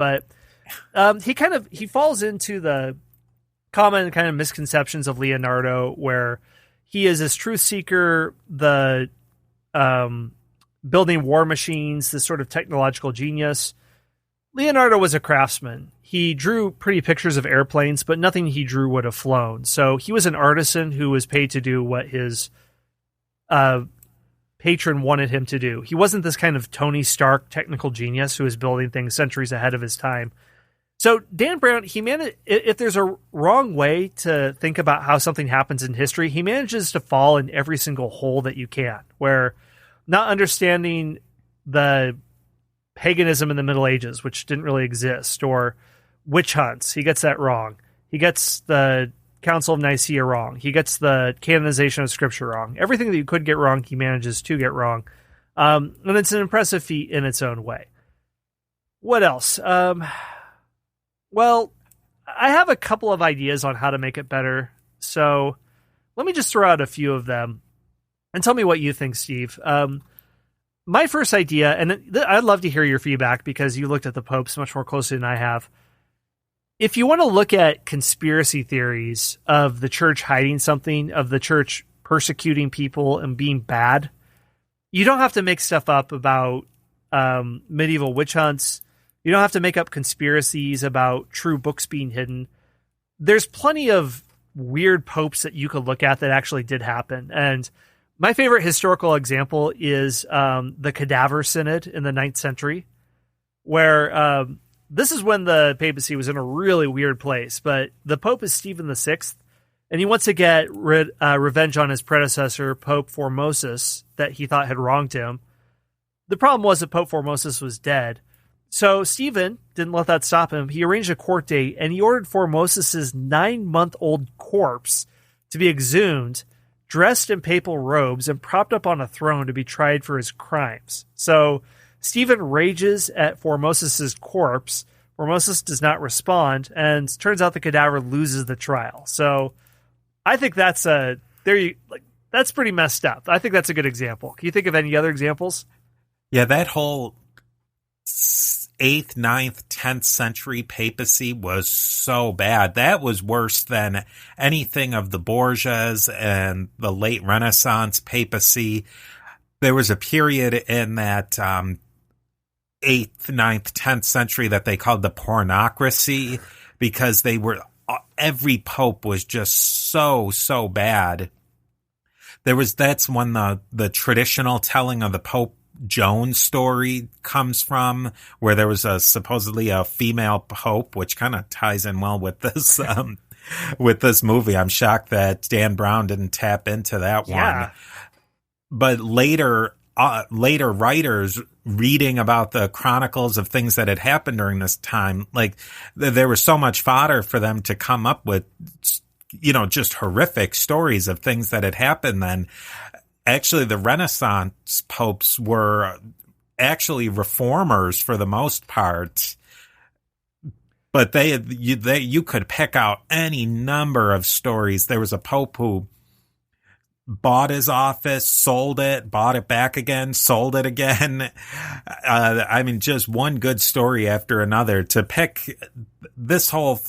But he falls into the common kind of misconceptions of Leonardo, where he is this truth seeker, the building war machines, this sort of technological genius. Leonardo was a craftsman. He drew pretty pictures of airplanes, but nothing he drew would have flown. So he was an artisan who was paid to do what his patron wanted him to do. He wasn't this kind of Tony Stark technical genius who was building things centuries ahead of his time. So Dan Brown, if there's a wrong way to think about how something happens in history, he manages to fall in every single hole that you can, where not understanding the paganism in the Middle Ages, which didn't really exist, or witch hunts, he gets that wrong. He gets the Council of Nicaea wrong. He gets the canonization of Scripture wrong. Everything that you could get wrong, he manages to get wrong. And it's an impressive feat in its own way. What else? Well, I have a couple of ideas on how to make it better. So let me just throw out a few of them and tell me what you think, Steve. My first idea, and I'd love to hear your feedback because you looked at the popes much more closely than I have. If you want to look at conspiracy theories of the church hiding something, of the church persecuting people and being bad, you don't have to make stuff up about medieval witch hunts. You don't have to make up conspiracies about true books being hidden. There's plenty of weird popes that you could look at that actually did happen. And my favorite historical example is the Cadaver Synod in the 9th century, where this is when the papacy was in a really weird place. But the Pope is Stephen VI, and he wants to get revenge on his predecessor, Pope Formosus, that he thought had wronged him. The problem was that Pope Formosus was dead. So Stephen didn't let that stop him. He arranged a court date, and he ordered Formosus's 9-month-old corpse to be exhumed, dressed in papal robes, and propped up on a throne to be tried for his crimes. So Stephen rages at Formosus's corpse. Formosus does not respond, and turns out the cadaver loses the trial. So I think that's that's pretty messed up. I think that's a good example. Can you think of any other examples? Yeah, that whole 8th, 9th, 10th century papacy was so bad. That was worse than anything of the Borgias and the late Renaissance papacy. There was a period in that 8th, 9th, 10th century that they called the pornocracy, because every pope was just so bad. That's when the traditional telling of the Pope Joan story comes from, where there was supposedly a female pope, which kind of ties in well with this with this movie. I'm shocked that Dan Brown didn't tap into that one. But later writers reading about the chronicles of things that had happened during this time, like there was so much fodder for them to come up with, just horrific stories of things that had happened then. Actually, the Renaissance popes were actually reformers for the most part, but you could pick out any number of stories. There was a pope who bought his office, sold it, bought it back again, sold it again. Just one good story after another. To pick this whole,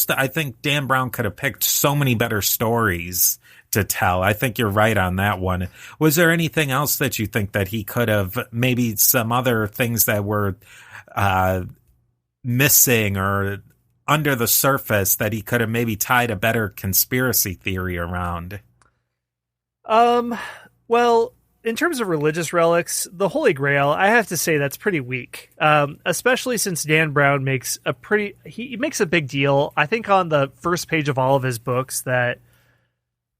I think Dan Brown could have picked so many better stories to tell. I think you're right on that one. Was there anything else that you think that he could have, maybe some other things that were missing or under the surface that he could have maybe tied a better conspiracy theory around? Well, in terms of religious relics, the Holy Grail, I have to say that's pretty weak. Especially since Dan Brown makes a big deal, I think, on the first page of all of his books, that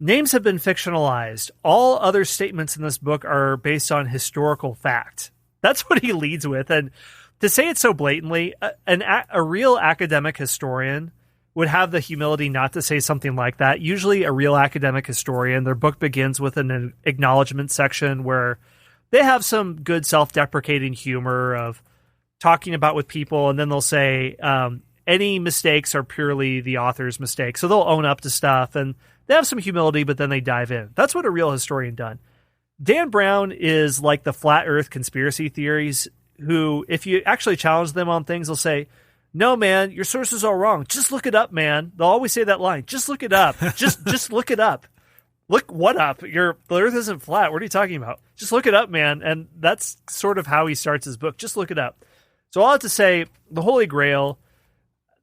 names have been fictionalized. All other statements in this book are based on historical fact. That's what he leads with. And to say it so blatantly, a real academic historian would have the humility not to say something like that. Usually a real academic historian, their book begins with an acknowledgement section where they have some good self-deprecating humor of talking about with people, and then they'll say any mistakes are purely the author's mistakes. So they'll own up to stuff, and they have some humility, but then they dive in. That's what a real historian done. Dan Brown is like the flat earth conspiracy theories who, if you actually challenge them on things, they'll say, "No, man, your source is all wrong. Just look it up, man." They'll always say that line. Just look it up. Just look it up. Look what up? The Earth isn't flat. What are you talking about? Just look it up, man. And that's sort of how he starts his book. Just look it up. So all I have to say, the Holy Grail,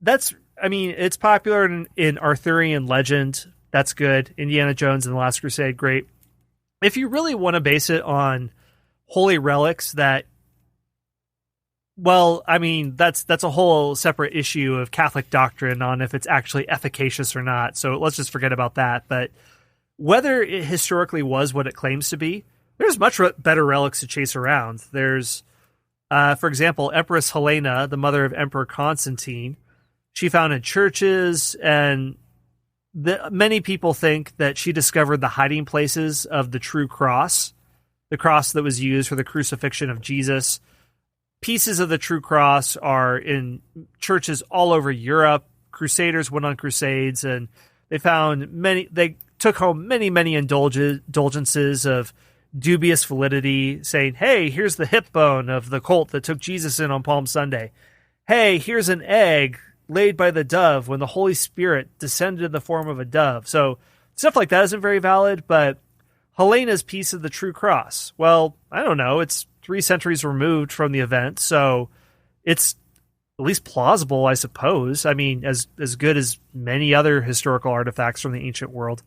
it's popular in Arthurian legend. That's good. Indiana Jones and the Last Crusade, great. If you really want to base it on holy relics that's a whole separate issue of Catholic doctrine on if it's actually efficacious or not. So let's just forget about that. But whether it historically was what it claims to be, there's much better relics to chase around. There's, for example, Empress Helena, the mother of Emperor Constantine. She founded churches, and many people think that she discovered the hiding places of the true cross, the cross that was used for the crucifixion of Jesus. Pieces of the true cross are in churches all over Europe. Crusaders went on crusades, and they took home many indulgences of dubious validity, saying, "Hey, here's the hip bone of the colt that took Jesus in on Palm Sunday. Hey, here's an egg laid by the dove when the Holy Spirit descended in the form of a dove." So stuff like that isn't very valid, but Helena's piece of the true cross, well, I don't know, it's 3 centuries removed from the event, so it's at least plausible, I suppose. I mean, as good as many other historical artifacts from the ancient world.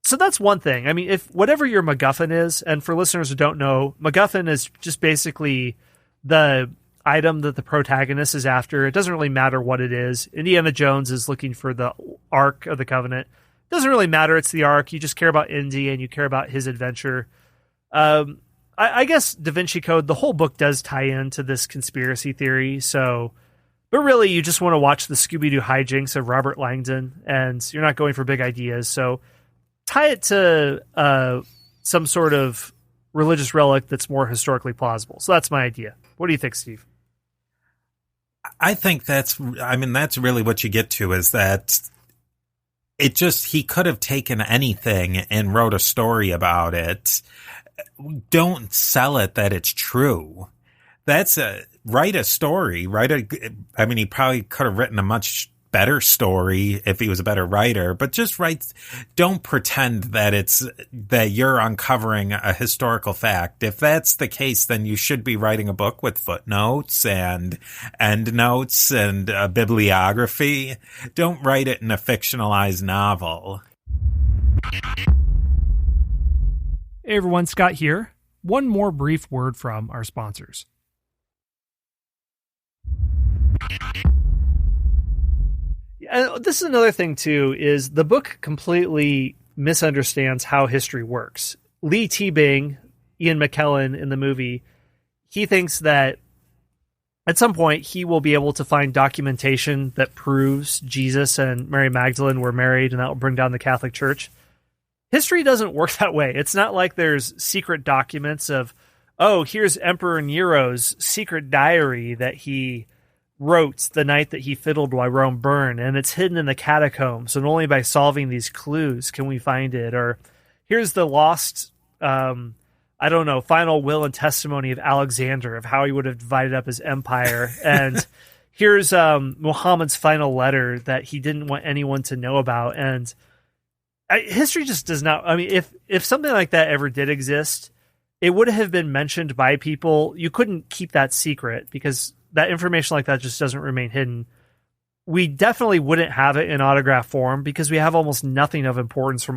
So that's one thing. I mean, if whatever your MacGuffin is, and for listeners who don't know, MacGuffin is just basically the item that the protagonist is after. It doesn't really matter what it is. Indiana Jones is looking for the Ark of the Covenant. It doesn't really matter. It's the Ark. You just care about Indy and you care about his adventure. I guess Da Vinci Code, the whole book does tie into this conspiracy theory. But really, you just want to watch the Scooby-Doo hijinks of Robert Langdon, and you're not going for big ideas. So tie it to some sort of religious relic that's more historically plausible. So that's my idea. What do you think, Steve? I think that's really what you get to, is that he could have taken anything and wrote a story about it. Don't sell it that it's true. Write a story. He probably could have written a much better story if he was a better writer, but just don't pretend that you're uncovering a historical fact. If that's the case, then you should be writing a book with footnotes and endnotes and a bibliography. Don't write it in a fictionalized novel. Hey everyone, Scott here. One more brief word from our sponsors. This is another thing, too, is the book completely misunderstands how history works. Lee Teabing, Ian McKellen in the movie, he thinks that at some point he will be able to find documentation that proves Jesus and Mary Magdalene were married, and that will bring down the Catholic Church. History doesn't work that way. It's not like there's secret documents of, oh, here's Emperor Nero's secret diary that he wrote the night that he fiddled while Rome burned, and it's hidden in the catacombs, and only by solving these clues can we find it. Or here's the lost, final will and testimony of Alexander, of how he would have divided up his empire. And here's Muhammad's final letter that he didn't want anyone to know about. And history just does not, if something like that ever did exist, it would have been mentioned by people. You couldn't keep that secret because that information like that just doesn't remain hidden. We definitely wouldn't have it in autograph form because we have almost nothing of importance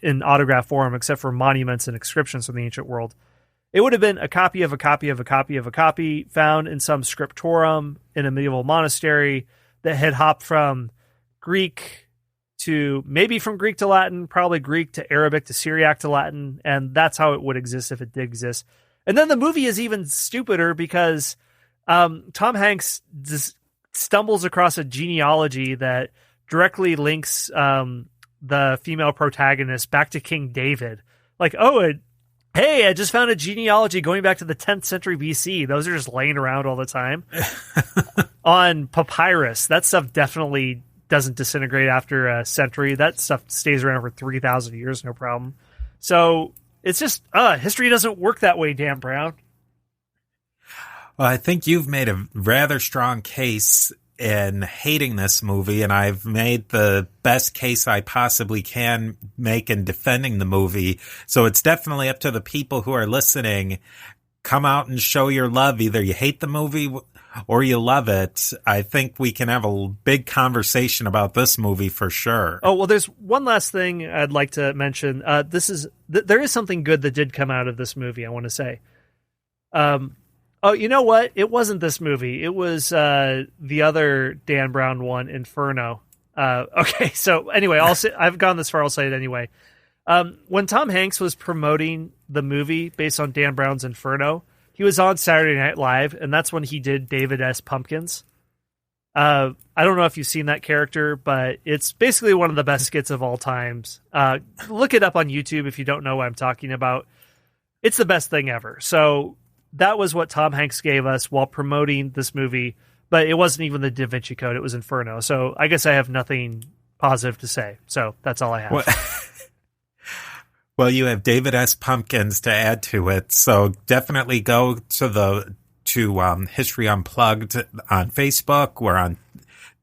in autograph form except for monuments and inscriptions from the ancient world. It would have been a copy of a copy of a copy of a copy found in some scriptorum in a medieval monastery that had hopped from Greek to Latin, probably Greek to Arabic to Syriac to Latin, and that's how it would exist if it did exist. And then the movie is even stupider because Tom Hanks stumbles across a genealogy that directly links the female protagonist back to King David. Like, hey, I just found a genealogy going back to the 10th century BC. Those are just laying around all the time on papyrus. That stuff definitely doesn't disintegrate after a century. That stuff stays around for 3,000 years, no problem. So it's just, history doesn't work that way, Dan Brown. Well, I think you've made a rather strong case in hating this movie, and I've made the best case I possibly can make in defending the movie. So it's definitely up to the people who are listening. Come out and show your love. Either you hate the movie or you love it. I think we can have a big conversation about this movie for sure. Oh, well, there's one last thing I'd like to mention. There is something good that did come out of this movie, I want to say. Oh, you know what? It wasn't this movie. It was the other Dan Brown one, Inferno. Okay, so anyway, I've gone this far. I'll say it anyway. When Tom Hanks was promoting the movie based on Dan Brown's Inferno, he was on Saturday Night Live, and that's when he did David S. Pumpkins. I don't know if you've seen that character, but it's basically one of the best skits of all times. Look it up on YouTube if you don't know what I'm talking about. It's the best thing ever. So that was what Tom Hanks gave us while promoting this movie, but it wasn't even the Da Vinci Code. It was Inferno. So I guess I have nothing positive to say. So that's all I have. Well, you have David S. Pumpkins to add to it. So definitely go to History Unplugged on Facebook. We're on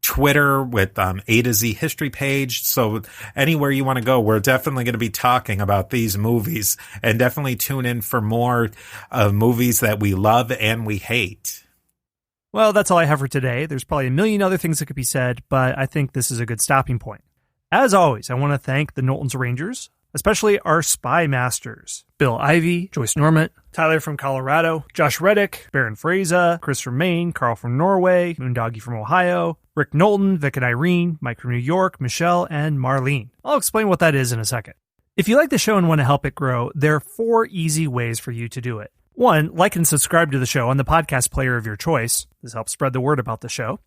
Twitter with A to Z History page. So anywhere you want to go, we're definitely going to be talking about these movies, and definitely tune in for more movies that we love and we hate. Well, that's all I have for today. There's probably a million other things that could be said, but I think this is a good stopping point. As always, I want to thank the Knowlton's Rangers, especially our spy masters, Bill Ivey, Joyce Normant, Tyler from Colorado, Josh Reddick, Baron Fraser, Chris from Maine, Carl from Norway, Moondoggy from Ohio, Rick Knowlton, Vic and Irene, Mike from New York, Michelle, and Marlene. I'll explain what that is in a second. If you like the show and want to help it grow, there are 4 easy ways for you to do it. 1, like and subscribe to the show on the podcast player of your choice. This helps spread the word about the show.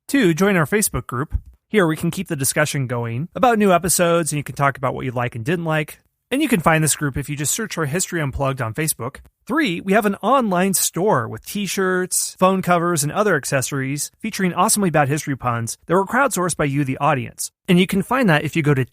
2, join our Facebook group. Here we can keep the discussion going about new episodes, and you can talk about what you like and didn't like. And you can find this group if you just search for History Unplugged on Facebook. 3, we have an online store with t-shirts, phone covers, and other accessories featuring awesomely bad history puns that were crowdsourced by you, the audience. And you can find that if you go to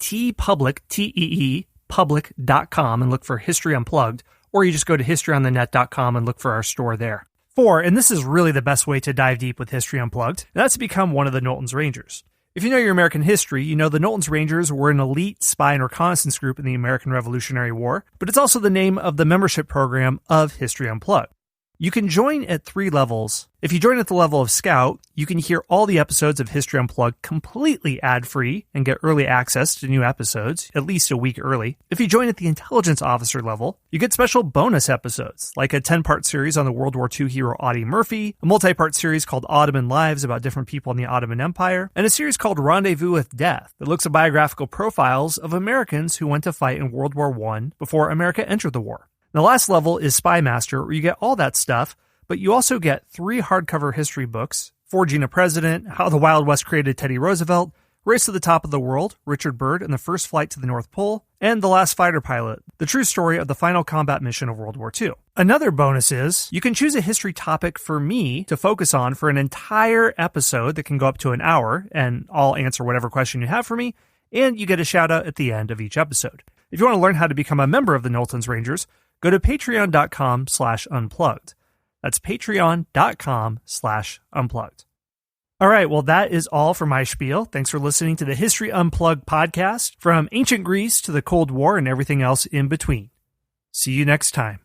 public.com and look for History Unplugged, or you just go to historyonthenet.com and look for our store there. 4, and this is really the best way to dive deep with History Unplugged, and that's to become one of the Knowlton's Rangers. If you know your American history, you know the Knowlton's Rangers were an elite spy and reconnaissance group in the American Revolutionary War, but it's also the name of the membership program of History Unplugged. You can join at 3 levels. If you join at the level of Scout, you can hear all the episodes of History Unplugged completely ad-free and get early access to new episodes, at least a week early. If you join at the Intelligence Officer level, you get special bonus episodes, like a 10-part series on the World War II hero Audie Murphy, a multi-part series called Ottoman Lives about different people in the Ottoman Empire, and a series called Rendezvous with Death that looks at biographical profiles of Americans who went to fight in World War I before America entered the war. The last level is Spy Master, where you get all that stuff, but you also get 3 hardcover history books, Forging a President, How the Wild West Created Teddy Roosevelt, Race to the Top of the World, Richard Byrd and the First Flight to the North Pole, and The Last Fighter Pilot, the true story of the final combat mission of World War II. Another bonus is, you can choose a history topic for me to focus on for an entire episode that can go up to an hour, and I'll answer whatever question you have for me, and you get a shout out at the end of each episode. If you want to learn how to become a member of the Knowlton's Rangers, go to patreon.com/unplugged. That's patreon.com/unplugged. All right, well, that is all for my spiel. Thanks for listening to the History Unplugged podcast, from ancient Greece to the Cold War and everything else in between. See you next time.